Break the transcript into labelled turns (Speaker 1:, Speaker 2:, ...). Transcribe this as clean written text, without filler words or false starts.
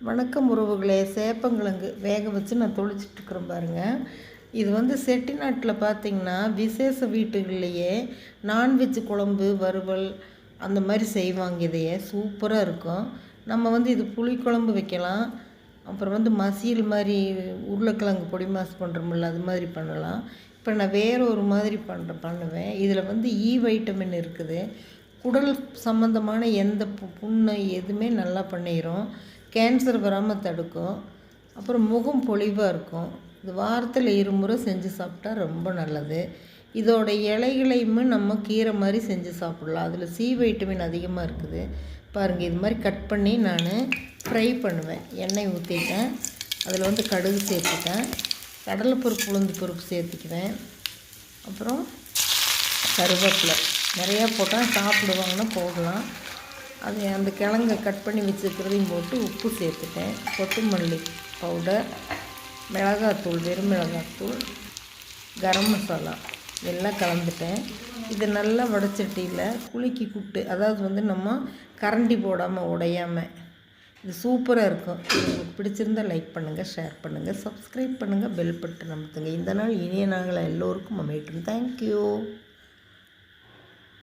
Speaker 1: வணக்கம் உறவுகளே, சேப்பங்கிழங்கு வேக வச்சு நான் தொளிச்சிட்ருக்குறேன் பாருங்கள். இது வந்து செட்டிநாட்டில் பார்த்திங்கன்னா விசேஷ வீட்டுகள்லையே நான்வெஜ் குழம்பு வறுவல் அந்த மாதிரி செய்வாங்க. இதையே சூப்பராக இருக்கும். நம்ம வந்து இது புளிக்குழம்பு வைக்கலாம். அப்புறம் வந்து மசியல் மாதிரி உருளைக்கிழங்கு பொடி மாசு பண்ணுறோமில்ல, அது மாதிரி பண்ணலாம். இப்போ நான் வேறு ஒரு மாதிரி பண்ணுவேன். இதில் வந்து வைட்டமின் இருக்குது. குடல் சம்மந்தமான எந்த புண்ணு எதுவுமே நல்லா பண்ணிடும். கேன்சர் வராமல் தடுக்கும். அப்புறம் முகம் பொலிவாக இருக்கும். இது வாரத்தில் 2 முறை செஞ்சு சாப்பிட்டா ரொம்ப நல்லது. இதோட இலைகளையுமே நம்ம கீரை மாதிரி செஞ்சு சாப்பிட்லாம். அதில் வைட்டமின் அதிகமாக இருக்குது. பாருங்கள், இது மாதிரி கட் பண்ணி நான் ஃப்ரை பண்ணுவேன். எண்ணெய் ஊற்றிட்டேன். அதில் வந்து கடுகு சேர்த்துட்டேன். கடலைப்பருப்பு உளுந்து பருப்பு சேர்த்துக்குவேன். அப்புறம் கருவேப்பிலை நிறையா போட்டால் சாப்பிடுவாங்கன்னா போடலாம். அது அந்த கிழங்க கட் பண்ணி வச்சுருக்கிறதையும் போட்டு உப்பு சேர்த்துட்டேன். கொத்தமல்லி பவுடர், மிளகாத்தூள், வெறும் மிளகாத்தூள், கரம் மசாலா எல்லாம் கலந்துட்டேன். இது நல்லா வடச்சட்டியில் குலுக்கி கூட்டு, அதாவது வந்து நம்ம கரண்டி போடாமல் உடையாமல், இது சூப்பராக இருக்கும். உங்களுக்கு பிடிச்சிருந்தால் லைக் பண்ணுங்கள், ஷேர் பண்ணுங்கள், சப்ஸ்கிரைப் பண்ணுங்கள், பெல் பட்டன் அமுத்துங்க. இந்த நாள் இனிய நாங்கள் எல்லோருக்கும் அமையட்டும். தேங்க்யூ.